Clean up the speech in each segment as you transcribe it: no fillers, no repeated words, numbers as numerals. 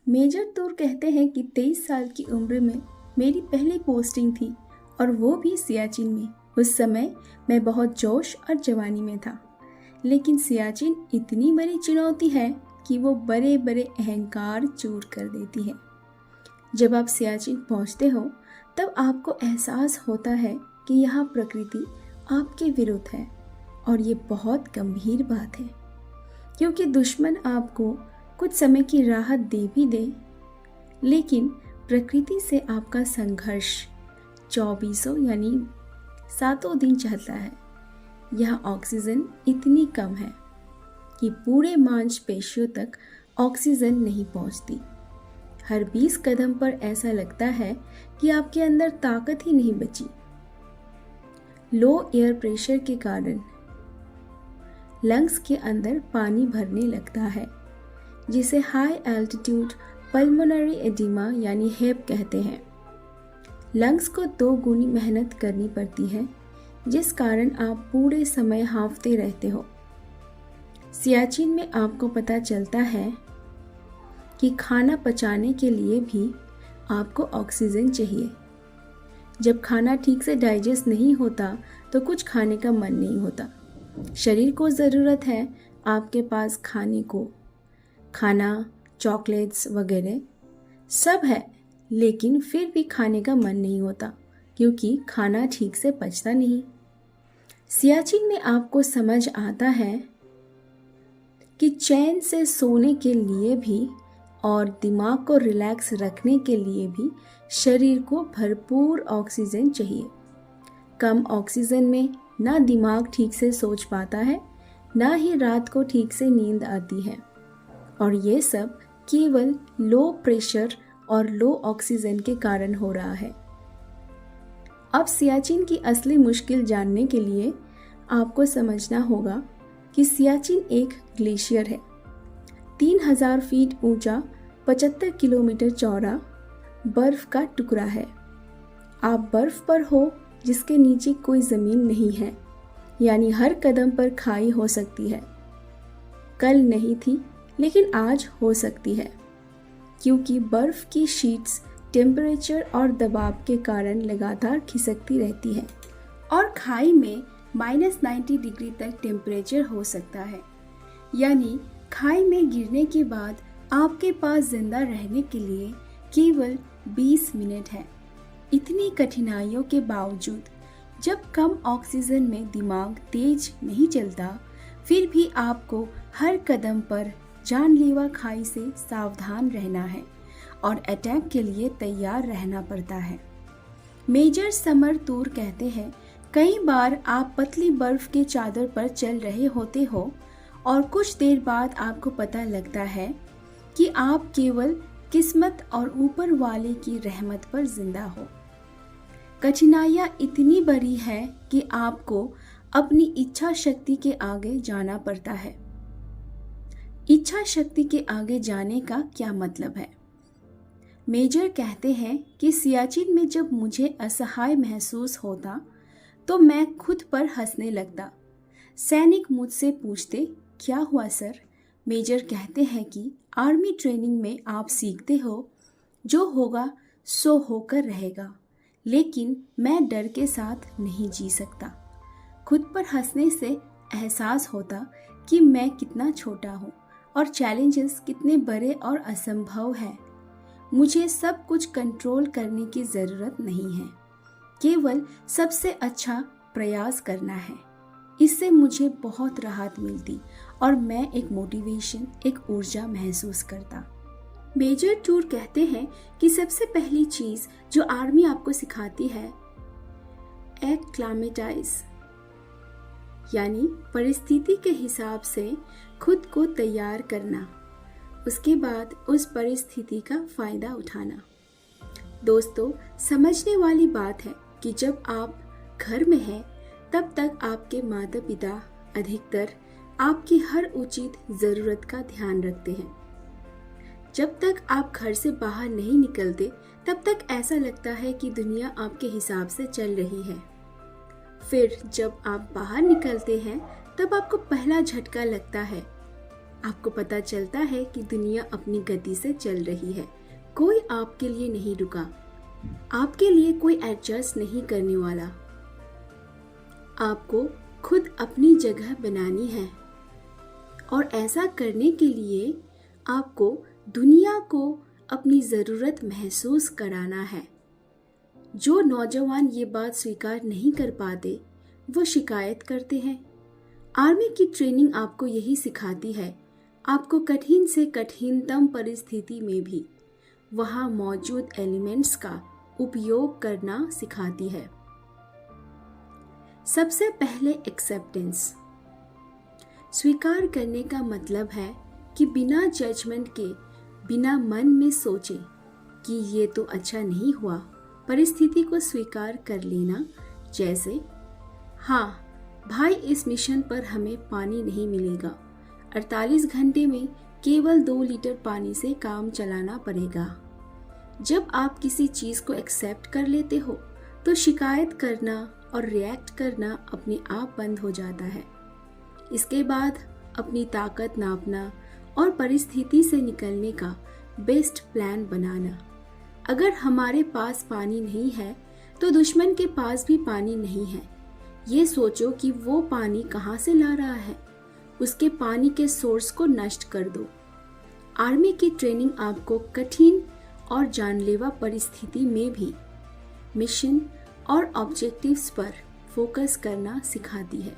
Major तूर कहते हैं कि 23 साल की उम्र में मेरी पहली पोस्टिंग थी और वो भी सियाचिन में। उस समय मैं बहुत जोश और जवानी में था, लेकिन सियाचिन इतनी बड़ी चुनौती है कि वो बड़े बड़े अहंकार चूर कर देती है। जब आप सियाचिन पहुंचते हो तब आपको एहसास होता है कि यहाँ प्रकृति आपके विरुद्ध है, और ये बहुत गंभीर बात है, क्योंकि दुश्मन आपको कुछ समय की राहत दे भी दे, लेकिन प्रकृति से आपका संघर्ष 24 यानी 7 दिन चलता है। यहाँ ऑक्सीजन इतनी कम है कि पूरे मांसपेशियों तक ऑक्सीजन नहीं पहुँचती। हर 20 कदम पर ऐसा लगता है कि आपके अंदर ताकत ही नहीं बची। लो एयर प्रेशर के कारण लंग्स के अंदर पानी भरने लगता है, जिसे हाई एल्टीट्यूड पल्मोनरी एडिमा यानी हेप कहते हैं। लंग्स को 2 गुनी मेहनत करनी पड़ती है, जिस कारण आप पूरे समय हांफते रहते हो। सियाचिन में आपको पता चलता है कि खाना पचाने के लिए भी आपको ऑक्सीजन चाहिए। जब खाना ठीक से डाइजेस्ट नहीं होता तो कुछ खाने का मन नहीं होता। शरीर को ज़रूरत है आपके पास खाने को, खाना, चॉकलेट्स वगैरह सब है, लेकिन फिर भी खाने का मन नहीं होता क्योंकि खाना ठीक से पचता नहीं। सियाचिन में आपको समझ आता है कि चैन से सोने के लिए भी और दिमाग को रिलैक्स रखने के लिए भी शरीर को भरपूर ऑक्सीजन चाहिए। कम ऑक्सीजन में ना दिमाग ठीक से सोच पाता है, ना ही रात को ठीक से नींद आती है, और ये सब केवल लो प्रेशर और लो ऑक्सीजन के कारण हो रहा है। अब सियाचिन की असली मुश्किल जानने के लिए आपको समझना होगा कि सियाचिन एक ग्लेशियर है। 3000 फीट ऊंचा, 75 किलोमीटर चौड़ा बर्फ का टुकड़ा है। आप बर्फ पर हो जिसके नीचे कोई ज़मीन नहीं है, यानी हर कदम पर खाई हो सकती है। कल नहीं थी, लेकिन आज हो सकती है, क्योंकि बर्फ की शीट्स टेम्परेचर और दबाव के कारण लगातार खिसकती रहती है, और खाई में -90 डिग्री तक टेम्परेचर हो सकता है। यानी खाई में गिरने के बाद आपके पास जिंदा रहने के लिए केवल 20 मिनट है। इतनी कठिनाइयों के बावजूद जब कम ऑक्सीजन में दिमाग तेज नहीं चलता, फिर भी आपको हर कदम पर जानलेवा खाई से सावधान रहना है और अटैक के लिए तैयार रहना पड़ता है। मेजर समर तूर कहते हैं, कई बार आप पतली बर्फ के चादर पर चल रहे होते हो और कुछ देर बाद आपको पता लगता है कि आप केवल किस्मत और ऊपर वाले की रहमत पर जिंदा हो। कठिनाइयाँ इतनी बड़ी है कि आपको अपनी इच्छा शक्ति के आगे जाना पड़ता है। इच्छा शक्ति के आगे जाने का क्या मतलब है? मेजर कहते हैं कि सियाचिन में जब मुझे असहाय महसूस होता तो मैं खुद पर हंसने लगता। सैनिक मुझसे पूछते, क्या हुआ सर? मेजर कहते हैं कि आर्मी ट्रेनिंग में आप सीखते हो, जो होगा सो होकर रहेगा, लेकिन मैं डर के साथ नहीं जी सकता। खुद पर हंसने से एहसास होता कि मैं कितना छोटा हूँ और चैलेंजेस कितने बड़े और असंभव हैं। मुझे सब कुछ कंट्रोल करने की ज़रूरत नहीं है, केवल सबसे अच्छा प्रयास करना है। इससे मुझे बहुत राहत मिलती और मैं एक मोटिवेशन, एक ऊर्जा महसूस करता। मेजर टूर कहते हैं कि सबसे पहली चीज़ जो आर्मी आपको सिखाती है, एक्लामेटाइज, यानी परिस्थिति के हिसाब से खुद को तैयार करना, उसके बाद उस परिस्थिति का फ़ायदा उठाना। दोस्तों, समझने वाली बात है कि जब आप घर में हैं तब तक आपके माता पिता अधिकतर आपकी हर उचित ज़रूरत का ध्यान रखते हैं। जब तक आप घर से बाहर नहीं निकलते तब तक ऐसा लगता है कि दुनिया आपके हिसाब से चल रही है। फिर जब आप बाहर निकलते हैं तब आपको पहला झटका लगता है आपको पता चलता है कि दुनिया अपनी गति से चल रही है, कोई आपके लिए नहीं रुका, आपके लिए कोई एडजस्ट नहीं करने वाला। आपको खुद अपनी जगह बनानी है और ऐसा करने के लिए आपको दुनिया को अपनी ज़रूरत महसूस कराना है। जो नौजवान ये बात स्वीकार नहीं कर पाते वो शिकायत करते हैं। आर्मी की ट्रेनिंग आपको यही सिखाती है, आपको कठिन से कठिनतम परिस्थिति में भी वहाँ मौजूद एलिमेंट्स का उपयोग करना सिखाती है। सबसे पहले एक्सेप्टेंस। स्वीकार करने का मतलब है कि बिना जजमेंट के, बिना मन में सोचे कि ये तो अच्छा नहीं हुआ, परिस्थिति को स्वीकार कर लेना। जैसे, हाँ भाई, इस मिशन पर हमें पानी नहीं मिलेगा, 48 घंटे में केवल 2 लीटर पानी से काम चलाना पड़ेगा। जब आप किसी चीज़ को एक्सेप्ट कर लेते हो तो शिकायत करना और रिएक्ट करना अपने आप बंद हो जाता है। इसके बाद अपनी ताकत नापना और परिस्थिति से निकलने का बेस्ट प्लान बनाना। अगर हमारे पास पानी नहीं है तो दुश्मन के पास भी पानी नहीं है। ये सोचो कि वो पानी कहाँ से ला रहा है, उसके पानी के सोर्स को नष्ट कर दो। आर्मी की ट्रेनिंग आपको कठिन और जानलेवा परिस्थिति में भी मिशन और ऑब्जेक्टिव्स पर फोकस करना सिखाती है।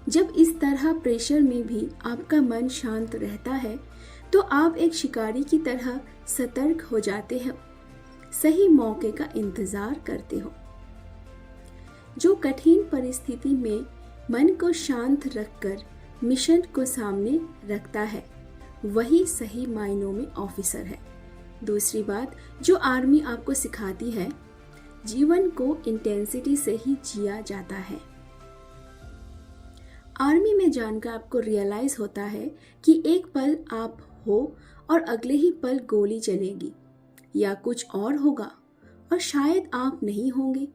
जब इस तरह प्रेशर में भी आपका मन शांत रहता है तो आप एक शिकारी की तरह सतर्क हो जाते हो, सही मौके का इंतजार करते हो। जो कठिन परिस्थिति में मन को शांत रखकर मिशन को सामने रखता है वही सही मायनों में ऑफिसर है। दूसरी बात जो आर्मी आपको सिखाती है, जीवन को इंटेंसिटी से ही जिया जाता है। आर्मी में जानकर आपको रियलाइज होता है कि एक पल आप हो और अगले ही पल गोली चलेगी या कुछ और होगा और शायद आप नहीं होंगे।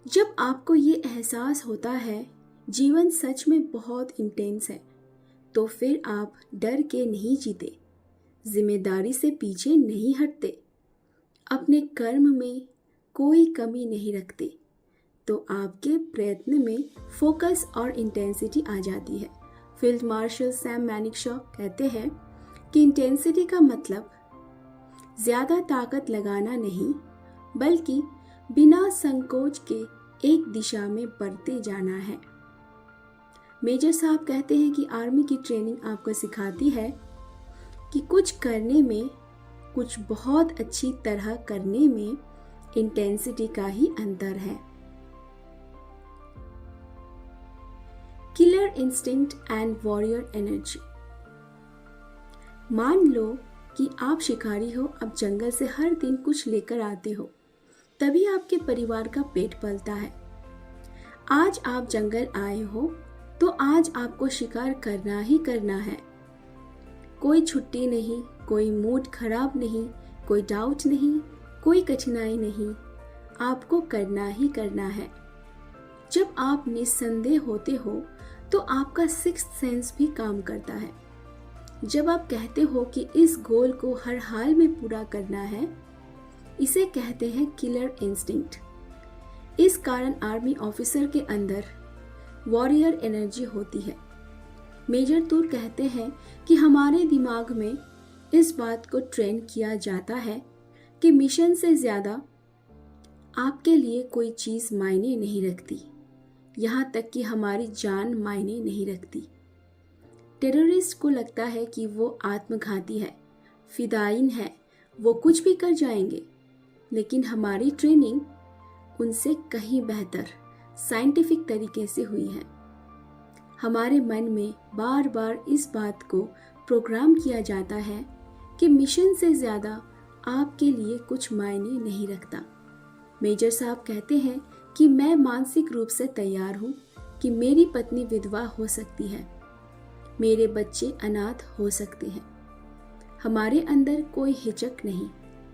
जब आपको ये एहसास होता है जीवन सच में बहुत इंटेंस है, तो फिर आप डर के नहीं जीते, जिम्मेदारी से पीछे नहीं हटते, अपने कर्म में कोई कमी नहीं रखते, तो आपके प्रयत्न में फोकस और इंटेंसिटी आ जाती है। फील्ड मार्शल सैम मैनिकशॉ कहते हैं कि इंटेंसिटी का मतलब ज़्यादा ताकत लगाना नहीं, बल्कि बिना संकोच के एक दिशा में बढ़ते जाना है। मेजर साहब कहते हैं कि आर्मी की ट्रेनिंग आपको सिखाती है कि कुछ करने में, कुछ बहुत अच्छी तरह करने में इंटेंसिटी का ही अंतर है। Killer instinct and warrior energy. मान लो कि आप शिकारी हो, अब जंगल से हर दिन कुछ लेकर आते हो, तभी आपके परिवार का पेट पलता है। आज आप जंगल आए हो तो आज आपको शिकार करना ही करना है। कोई छुट्टी नहीं, कोई मूड खराब नहीं, कोई डाउट नहीं, कोई कठिनाई नहीं, आपको करना ही करना है। जब आप निस्संदेह होते हो तो आपका सिक्स्थ सेंस भी काम करता है। जब आप कहते हो कि इस गोल को हर हाल में पूरा करना है, इसे कहते हैं किलर इंस्टिंक्ट। इस कारण आर्मी ऑफिसर के अंदर वॉरियर एनर्जी होती है। मेजर तूर कहते हैं कि हमारे दिमाग में इस बात को ट्रेन किया जाता है कि मिशन से ज़्यादा आपके लिए कोई चीज़ मायने नहीं रखती, यहाँ तक कि हमारी जान मायने नहीं रखती। टेररिस्ट को लगता है कि वो आत्मघाती है, फिदायीन है, वो कुछ भी कर जाएंगे, लेकिन हमारी ट्रेनिंग उनसे कहीं बेहतर साइंटिफिक तरीके से हुई है। हमारे मन में बार बार इस बात को प्रोग्राम किया जाता है कि मिशन से ज़्यादा आपके लिए कुछ मायने नहीं रखता। मेजर साहब कहते हैं कि मैं मानसिक रूप से तैयार हूँ कि मेरी पत्नी विधवा हो सकती है, मेरे बच्चे अनाथ हो सकते हैं। हमारे अंदर कोई हिचक नहीं,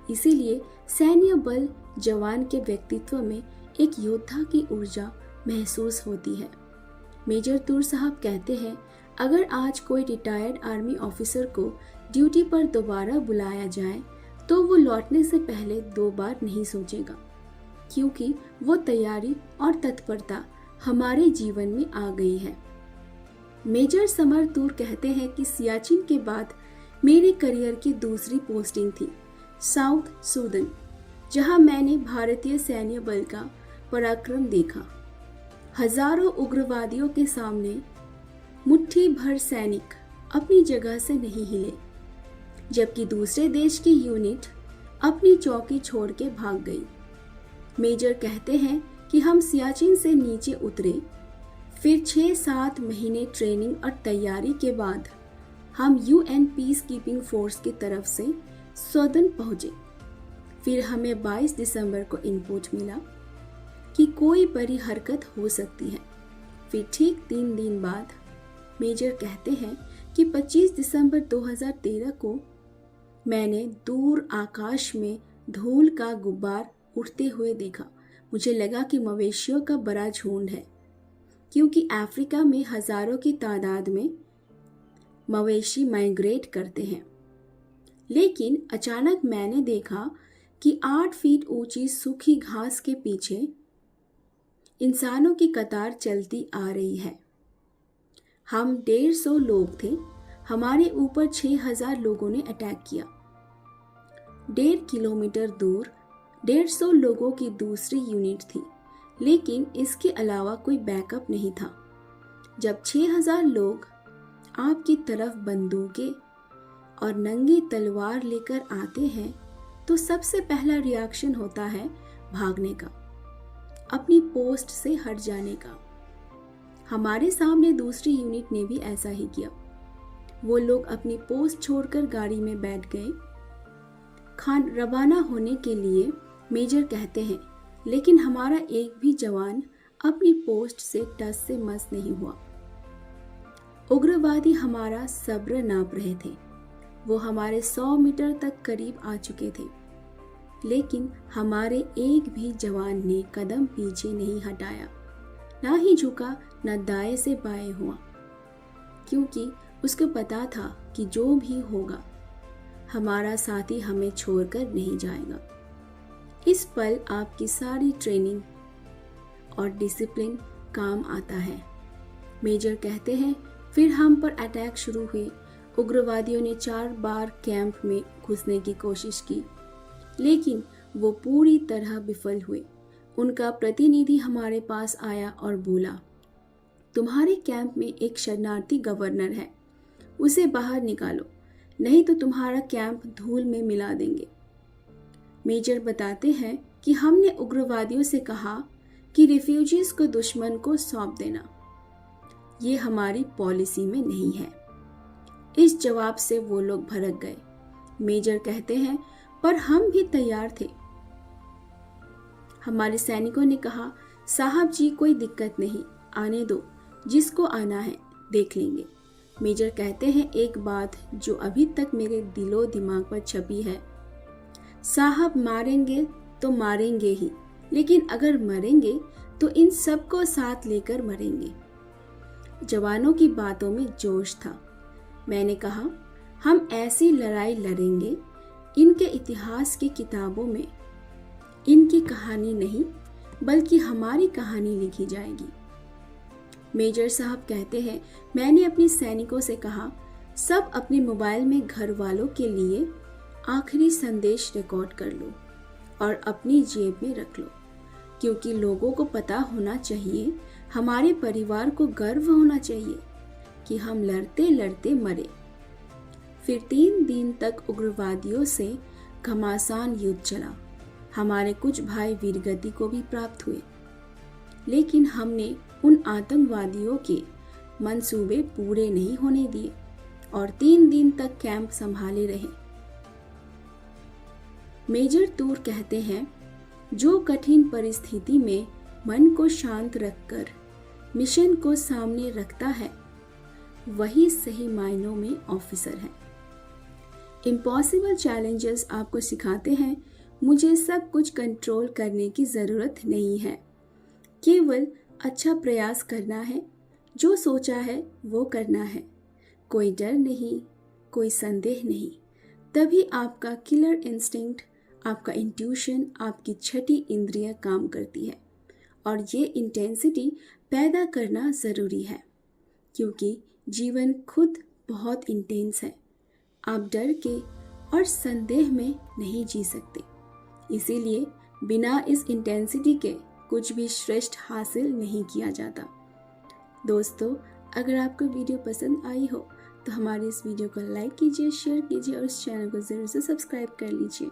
इसीलिए सैन्य बल जवान के व्यक्तित्व में एक योद्धा की ऊर्जा महसूस होती है। मेजर तूर साहब कहते हैं, अगर आज कोई रिटायर्ड आर्मी ऑफिसर को ड्यूटी पर दोबारा बुलाया जाए तो वो लौटने से पहले 2 बार नहीं सोचेगा, क्योंकि वो तैयारी और तत्परता हमारे जीवन में आ गई है। मेजर समर तूर कहते हैं कि सियाचिन के बाद मेरे करियर की दूसरी पोस्टिंग थी साउथ सूडान, जहां मैंने भारतीय सैन्य बल का पराक्रम देखा। हजारों उग्रवादियों के सामने मुट्ठी भर सैनिक अपनी जगह से नहीं हिले, जबकि दूसरे देश की यूनिट अपनी चौकी छोड़ के भाग गई। मेजर कहते हैं कि हम सियाचिन से नीचे उतरे, फिर 6-7 महीने ट्रेनिंग और तैयारी के बाद हम यूएन पीस कीपिंग फोर्स की तरफ से सूडान पहुंचे। फिर हमें 22 दिसंबर को इनपुट मिला कि कोई बड़ी हरकत हो सकती है। फिर ठीक 3 दिन बाद मेजर कहते हैं कि 25 दिसंबर 2013 को मैंने दूर आकाश में धूल का गुब्बार उड़ते हुए देखा। मुझे लगा कि मवेशियों का बड़ा झुंड है, क्योंकि अफ्रीका में हजारों की तादाद में मवेशी माइग्रेट करते हैं। लेकिन अचानक मैंने देखा कि 8 फीट ऊंची सूखी घास के पीछे इंसानों की कतार चलती आ रही है। हम 150 लोग थे। हमारे ऊपर 6000 लोगों ने अटैक किया। 1.5 किलोमीटर दूर 150 लोगों की दूसरी यूनिट थी, लेकिन इसके अलावा कोई बैकअप नहीं था। जब 6000 लोग आपकी तरफ बंदूकें और नंगी तलवार लेकर आते हैं तो सबसे पहला रिएक्शन होता है भागने का, अपनी पोस्ट से हट जाने का। हमारे सामने दूसरी यूनिट ने भी ऐसा ही किया। वो लोग अपनी पोस्ट छोड़कर गाड़ी में बैठ गए रवाना होने के लिए। मेजर कहते हैं, लेकिन हमारा एक भी जवान अपनी पोस्ट से टस से मस नहीं हुआ। उग्रवादी हमारा सब्र नाप रहे थे। वो हमारे 100 मीटर तक करीब आ चुके थे, लेकिन हमारे एक भी जवान ने कदम पीछे नहीं हटाया, ना ही झुका, ना दाएं से बाएं हुआ, क्योंकि उसको पता था कि जो भी होगा हमारा साथी हमें छोड़कर नहीं जाएगा। इस पल आपकी सारी ट्रेनिंग और डिसिप्लिन काम आता है। मेजर कहते हैं, फिर हम पर अटैक शुरू हुए। उग्रवादियों ने 4 बार कैंप में घुसने की कोशिश की, लेकिन वो पूरी तरह विफल हुए। उनका प्रतिनिधि हमारे पास आया और बोला, तुम्हारे कैंप में एक शरणार्थी गवर्नर है, उसे बाहर निकालो, नहीं तो तुम्हारा कैंप धूल में मिला देंगे। मेजर बताते हैं कि हमने उग्रवादियों से कहा कि रिफ्यूजीज को दुश्मन को सौंप देना, ये हमारी पॉलिसी में नहीं है। इस जवाब से वो लोग भड़क गए। मेजर कहते हैं, पर हम भी तैयार थे। हमारे सैनिकों ने कहा, साहब जी कोई दिक्कत नहीं, आने दो, जिसको आना है देख लेंगे। मेजर कहते हैं, एक बात जो अभी तक मेरे दिलो दिमाग पर छपी है, साहब मारेंगे तो मारेंगे ही, लेकिन अगर मरेंगे तो इन सबको साथ लेकर मरेंगे। जवानों की बातों में जोश था। मैंने कहा, हम ऐसी लड़ाई लड़ेंगे, इनके इतिहास की किताबों में इनकी कहानी नहीं बल्कि हमारी कहानी लिखी जाएगी। मेजर साहब कहते हैं, मैंने अपने सैनिकों से कहा, सब अपने मोबाइल में घर वालों के लिए आखिरी संदेश रिकॉर्ड कर लो और अपनी जेब में रख लो, क्योंकि लोगों को पता होना चाहिए, हमारे परिवार को गर्व होना चाहिए कि हम लड़ते लड़ते मरे। फिर 3 दिन तक उग्रवादियों से घमासान युद्ध चला। हमारे कुछ भाई वीरगति को भी प्राप्त हुए, लेकिन हमने उन आतंकवादियों के मंसूबे पूरे नहीं होने दिए और 3 दिन तक कैंप संभाले रहे। मेजर तूर कहते हैं, जो कठिन परिस्थिति में मन को शांत रखकर मिशन को सामने रखता है, वही सही मायनों में ऑफिसर है। इम्पॉसिबल चैलेंजेस आपको सिखाते हैं, मुझे सब कुछ कंट्रोल करने की ज़रूरत नहीं है, केवल अच्छा प्रयास करना है, जो सोचा है वो करना है। कोई डर नहीं, कोई संदेह नहीं, तभी आपका किलर इंस्टिंक्ट, आपका इंट्यूशन, आपकी छठी इंद्रिय काम करती है। और ये इंटेंसिटी पैदा करना ज़रूरी है, क्योंकि जीवन खुद बहुत इंटेंस है। आप डर के और संदेह में नहीं जी सकते। इसीलिए बिना इस इंटेंसिटी के कुछ भी श्रेष्ठ हासिल नहीं किया जाता। दोस्तों, अगर आपको वीडियो पसंद आई हो तो हमारे इस वीडियो को लाइक कीजिए, शेयर कीजिए और इस चैनल को ज़रूर से सब्सक्राइब कर लीजिए।